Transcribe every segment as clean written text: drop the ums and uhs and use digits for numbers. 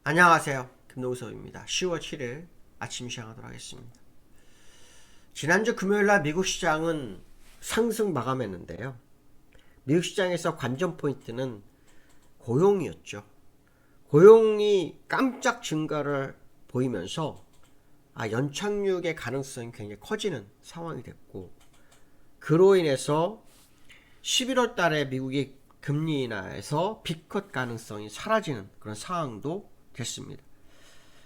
안녕하세요. 김노우섭입니다. 10월 7일 아침 시작하도록 하겠습니다. 지난주 금요일날 미국 시장은 상승 마감했는데요. 미국 시장에서 관전 포인트는 고용이었죠. 고용이 깜짝 증가를 보이면서 연착륙의 가능성이 굉장히 커지는 상황이 됐고, 그로 인해서 11월 달에 미국이 금리 인하에서 빅컷 가능성이 사라지는 그런 상황도 됐습니다.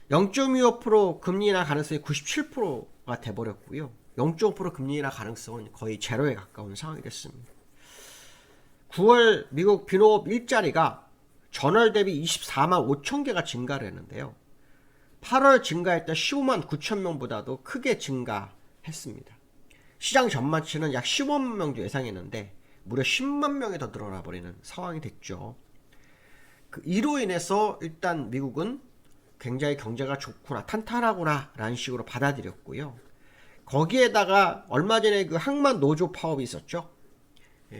0.25% 금리 인하 가능성이 97%가 돼버렸고요. 0.5% 금리 인하 가능성은 거의 제로에 가까운 상황이 됐습니다. 9월 미국 비농업 일자리가 전월 대비 24만 5천 개가 증가를 했는데요. 8월 증가했던 15만 9천 명보다도 크게 증가했습니다. 시장 전망치는 약 15만 명도 예상했는데 무려 10만 명이 더 늘어나 버리는 상황이 됐죠. 이로 인해서 일단 미국은 굉장히 경제가 좋구나, 탄탄하구나 라는 식으로 받아들였고요. 거기에다가 얼마 전에 그 항만 노조 파업이 있었죠.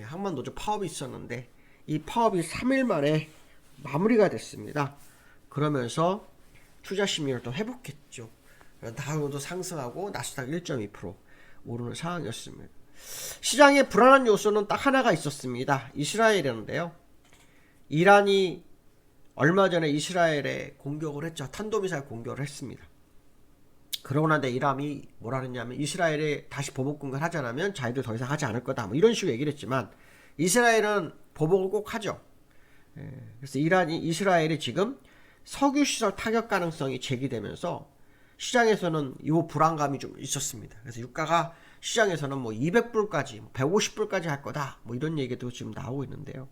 항만 노조 파업이 있었는데 이 파업이 3일 만에 마무리가 됐습니다. 그러면서 투자 심리를 또 회복했죠. 다우도 상승하고 나스닥 1.2% 오르는 상황이었습니다. 시장에 불안한 요소는 딱 하나가 있었습니다. 이스라엘이었는데요. 이란이 얼마 전에 이스라엘에 공격을 했죠. 탄도미사일 공격을 했습니다. 그러고 난데 이란이 뭐라 그랬냐면 이스라엘에 다시 보복 공격을 하지 않으면 자기들 더 이상 하지 않을 거다, 뭐 이런 식으로 얘기를 했지만 이스라엘은 보복을 꼭 하죠. 그래서 이스라엘이 지금 석유시설 타격 가능성이 제기되면서 시장에서는 이 불안감이 좀 있었습니다. 그래서 유가가 시장에서는 뭐 200불까지 150불까지 할 거다, 뭐 이런 얘기도 지금 나오고 있는데요.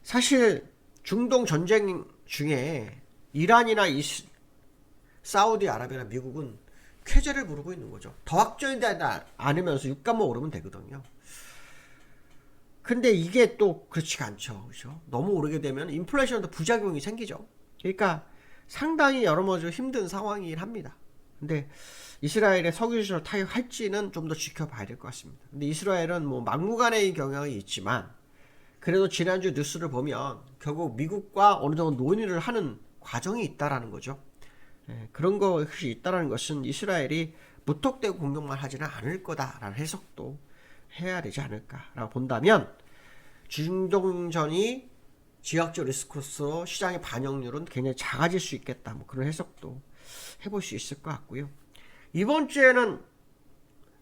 사실 중동 전쟁 중에 이란이나 사우디아라비아나 미국은 쾌재를 부르고 있는 거죠. 더 확전되지 않으면서 유가만 오르면 되거든요. 근데 이게 또 그렇지가 않죠. 그렇죠? 너무 오르게 되면 인플레이션도 부작용이 생기죠. 그러니까 상당히 여러모로 힘든 상황이긴 합니다. 근데 이스라엘의 석유시설 타격할지는 좀 더 지켜봐야 될 것 같습니다. 근데 이스라엘은 뭐 막무가내의 경향이 있지만 그래도 지난주 뉴스를 보면 결국 미국과 어느 정도 논의를 하는 과정이 있다라는 거죠. 그런 것이 있다라는 것은 이스라엘이 무턱대고 공격만 하지는 않을 거다라는 해석도 해야 되지 않을까라고 본다면 중동전이 지역적 리스크로서 시장의 반영률은 굉장히 작아질 수 있겠다, 뭐 그런 해석도 해볼 수 있을 것 같고요. 이번 주에는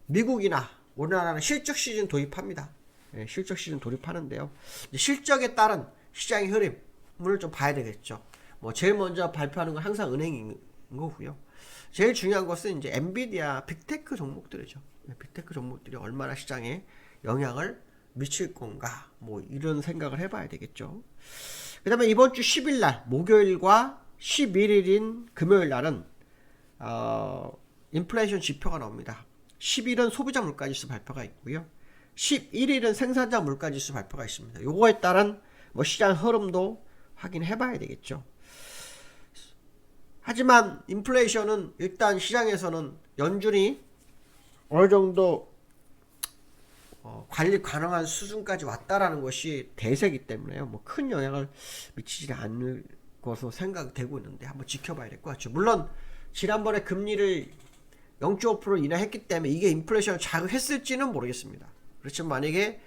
미국이나 우리나라는 실적 시즌 도입합니다. 실적 시즌 돌입하는데요. 실적에 따른 시장의 흐름을 좀 봐야 되겠죠. 뭐 제일 먼저 발표하는 건 항상 은행인 거고요. 제일 중요한 것은 이제 엔비디아, 빅테크 종목들이죠. 빅테크 종목들이 얼마나 시장에 영향을 미칠 건가, 뭐 이런 생각을 해봐야 되겠죠. 그 다음에 이번 주 10일 날 목요일과 11일인 금요일 날은 인플레이션 지표가 나옵니다. 10일은 소비자 물가지수 발표가 있고요. 11일은 생산자 물가지수 발표가 있습니다. 요거에 따른 뭐 시장 흐름도 확인해 봐야 되겠죠. 하지만 인플레이션은 일단 시장에서는 연준이 어느 정도 관리 가능한 수준까지 왔다라는 것이 대세이기 때문에요. 뭐 큰 영향을 미치지 않을 것으로 생각되고 있는데 한번 지켜봐야 될 것 같죠. 물론 지난번에 금리를 0.5% 인하했기 때문에 이게 인플레이션을 자극했을지는 모르겠습니다. 그렇지만 만약에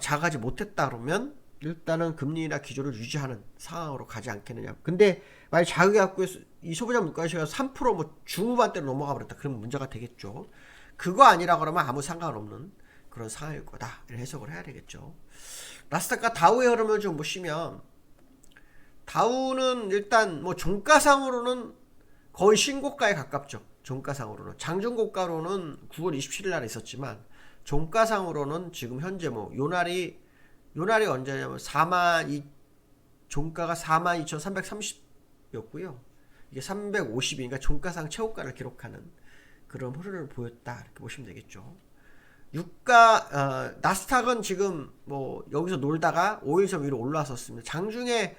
자각하지 못했다 그러면 일단은 금리 인하 기조를 유지하는 상황으로 가지 않겠느냐. 근데 만약 자극해갖고 이 소비자 물가지수가 3%뭐 중후반대로 넘어가 버렸다, 그러면 문제가 되겠죠. 그거 아니라 그러면 아무 상관없는 그런 상황일 거다, 이런 해석을 해야 되겠죠. 나스닥과 다우의 흐름을 좀 보시면 다우는 일단 뭐 종가상으로는 거의 신고가에 가깝죠. 종가상으로는 장중고가로는 9월 27일 날 있었지만 종가상으로는 지금 현재 뭐 요날이 언제냐면 종가가 42,330였고요. 이게 350이니까 종가상 최고가를 기록하는 그런 흐름을 보였다, 이렇게 보시면 되겠죠. 나스닥은 지금 뭐 여기서 놀다가 5일선 위로 올라왔었습니다. 장중에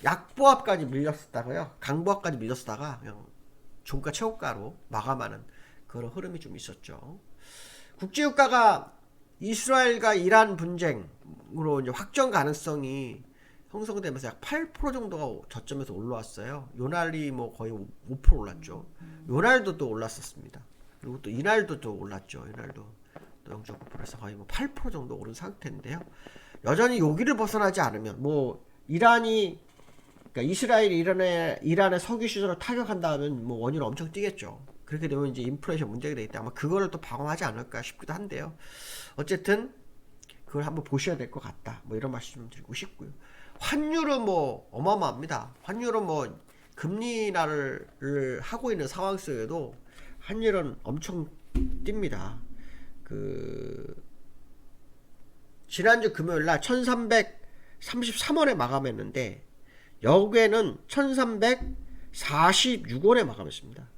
약보합까지 밀렸었다고요. 강보합까지 밀렸다가 그냥 종가 최고가로 마감하는 그런 흐름이 좀 있었죠. 국제유가가 이스라엘과 이란 분쟁으로 이제 확정 가능성이 형성되면서 약 8% 정도가 저점에서 올라왔어요. 요날이 뭐 거의 5% 올랐죠. 요날도 또 올랐었습니다. 그리고 또 이날도 또 올랐죠. 이날도 또 0.9%에서 거의 뭐 8% 정도 오른 상태인데요. 여전히 여기를 벗어나지 않으면 뭐 이란이 그러니까 이스라엘이 이란의 석유 시설을 타격한다면 뭐 원유는 엄청 뛰겠죠. 그렇게 되면 이제 인플레이션 문제가 되기 때문에 아마 그거를 또 방어하지 않을까 싶기도 한데요. 어쨌든 그걸 한번 보셔야 될 것 같다. 뭐 이런 말씀 좀 드리고 싶고요. 환율은 뭐 어마어마합니다. 환율은 뭐 금리 인하를 하고 있는 상황 속에도 환율은 엄청 뜁니다. 지난주 금요일 날 1333원에 마감했는데 여기에는 1346원에 마감했습니다.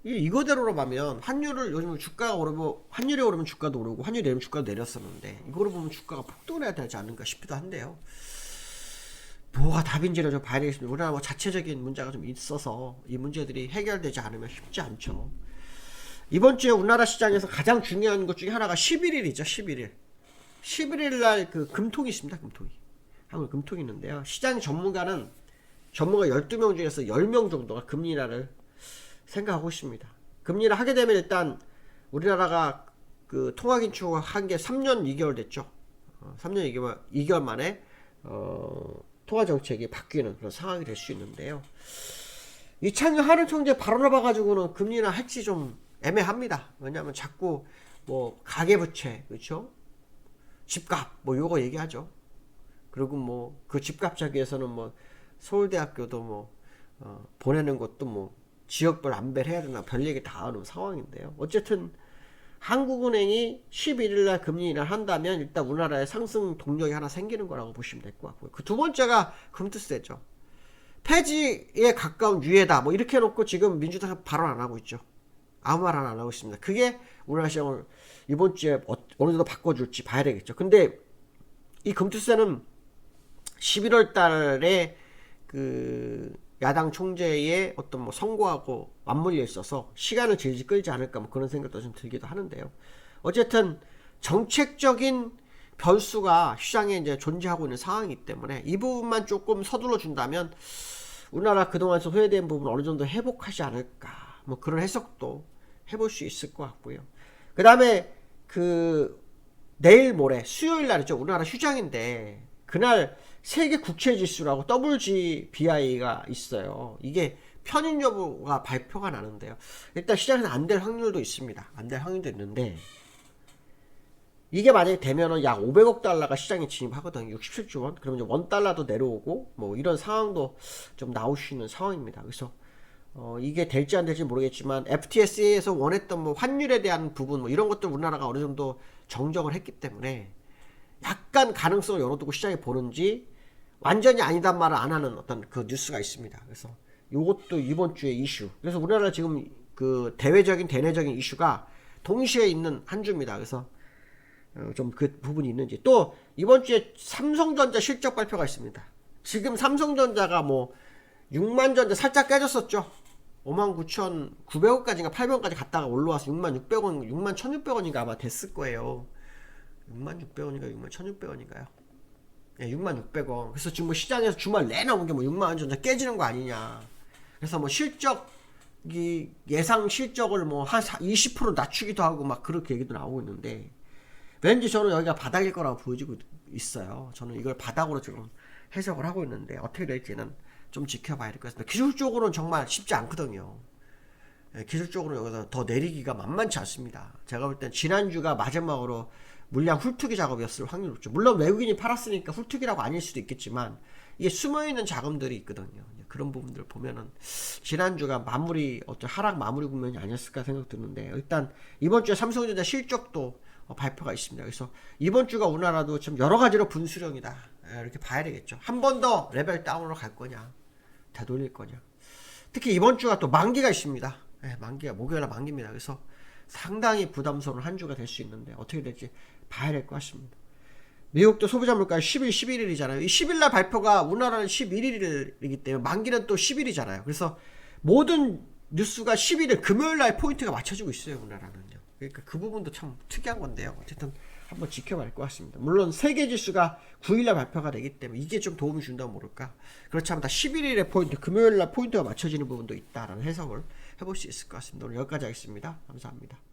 이거대로로 가면 환율을 요즘 주가가 오르고 환율이 오르면 주가도 오르고 환율이 내리면 주가도 내렸었는데 이거로 보면 주가가 폭등해야 되지 않을까 싶기도 한데요. 뭐가 답인지를 좀 봐야 되겠습니다. 우리나라 뭐 자체적인 문제가 좀 있어서 이 문제들이 해결되지 않으면 쉽지 않죠. 이번 주에 우리나라 시장에서 가장 중요한 것 중에 하나가 11일이죠. 11일. 11일 날 그 금통이 있습니다. 금통이. 한국 금통이 있는데요. 시장 전문가 12명 중에서 10명 정도가 금리 인하를 생각하고 있습니다. 금리 인하 하게 되면 일단 우리나라가 그 통화긴축한 게 3년 2개월 됐죠. 3년 2개월 만에 통화정책이 바뀌는 그런 상황이 될 수 있는데요. 이창용 한은총재 발언을 봐가지고는 금리 인하 할지 좀 애매합니다. 왜냐하면 자꾸 뭐 가계부채, 그렇죠? 집값 뭐 요거 얘기하죠. 그리고 뭐 그 집값 자기 위해서는 뭐 서울대학교도 뭐 보내는 것도 뭐 지역별 안배를 해야 되나 별 얘기 다 하는 상황인데요. 어쨌든 한국은행이 11일날 금리 인하를 한다면 일단 우리나라에 상승 동력이 하나 생기는 거라고 보시면 될 것 같고요. 그 두 번째가 금투세죠. 폐지에 가까운 유예다 뭐 이렇게 해놓고 지금 민주당은 발언 안 하고 있죠. 아무 말 안 하고 있습니다. 그게 우리나라 시장을 이번 주에 어느 정도 바꿔줄지 봐야 되겠죠. 근데 이 금투세는 11월 달에 그 야당 총재의 어떤 뭐 선거하고 맞물려 있어서 시간을 질질 끌지 않을까 뭐 그런 생각도 좀 들기도 하는데요. 어쨌든 정책적인 변수가 시장에 이제 존재하고 있는 상황이기 때문에 이 부분만 조금 서둘러 준다면 우리나라 그동안 소외된 부분 어느 정도 회복하지 않을까 뭐 그런 해석도 해볼 수 있을 것 같고요. 그 다음에 내일 모레 수요일 날이죠. 우리나라 휴장인데 그날 세계 국채 지수라고 WGBI가 있어요. 이게 편입 여부가 발표가 나는데요. 일단 시장에서 안 될 확률도 있습니다. 안 될 확률도 있는데 이게 만약에 되면은 약 500억 달러가 시장에 진입하거든요. 67조 원. 그러면 이제 원달러도 내려오고 뭐 이런 상황도 좀 나올 수 있는 상황입니다. 그래서 이게 될지 안 될지 모르겠지만 FTS에서 원했던 뭐 환율에 대한 부분 뭐 이런 것들 우리나라가 어느 정도 정정을 했기 때문에 약간 가능성을 열어두고 시장에 보는지 완전히 아니단 말을 안 하는 어떤 그 뉴스가 있습니다. 그래서 요것도 이번 주에 이슈. 그래서 우리나라 지금 그 대내적인 이슈가 동시에 있는 한 주입니다. 그래서 좀 그 부분이 있는지. 또 이번 주에 삼성전자 실적 발표가 있습니다. 지금 삼성전자가 뭐 6만 전자 살짝 깨졌었죠. 59,900원까지인가 800원까지 갔다가 올라와서 66,600원, 61,600원인가 아마 됐을 거예요. 66,600원인가 61,600원인가요? 네, 66,600원. 그래서 지금 뭐 시장에서 주말 내놓은 게 뭐 6만원 전자 깨지는 거 아니냐. 그래서 뭐 예상 실적을 뭐 한 20% 낮추기도 하고 막 그렇게 얘기도 나오고 있는데 왠지 저는 여기가 바닥일 거라고 보여지고 있어요. 저는 이걸 바닥으로 지금 해석을 하고 있는데 어떻게 될지는 좀 지켜봐야 될 것 같습니다. 기술적으로는 정말 쉽지 않거든요. 기술적으로 여기서 더 내리기가 만만치 않습니다. 제가 볼 땐 지난주가 마지막으로 물량 훌투기 작업이었을 확률이 높죠. 물론 외국인이 팔았으니까 훌투기라고 아닐 수도 있겠지만 이게 숨어있는 자금들이 있거든요. 그런 부분들을 보면은 지난주가 하락 마무리 국면이 아니었을까 생각 드는데 일단 이번 주에 삼성전자 실적도 발표가 있습니다. 그래서 이번 주가 우리나라도 좀 여러 가지로 분수령이다. 이렇게 봐야 되겠죠. 한 번 더 레벨 다운으로 갈 거냐, 되돌릴 거냐. 특히 이번 주가 또 만기가 있습니다. 만기가 목요일날 만기입니다. 그래서 상당히 부담스러운 한 주가 될 수 있는데 어떻게 될지 봐야 될 것 같습니다. 미국도 소비자 물가 11일이잖아요. 이 10일날 발표가 우리나라는 11일이기 때문에 만기는 또 10일이잖아요. 그래서 모든 뉴스가 11일 금요일날 포인트가 맞춰지고 있어요. 우리나라는요. 그러니까 그 부분도 참 특이한 건데요. 어쨌든 한번 지켜봐야 할 것 같습니다. 물론 세계 지수가 9일날 발표가 되기 때문에 이게 좀 도움이 준다고 모를까. 그렇지 않다 11일에 포인트, 금요일날 포인트가 맞춰지는 부분도 있다라는 해석을 해볼 수 있을 것 같습니다. 오늘 여기까지 하겠습니다. 감사합니다.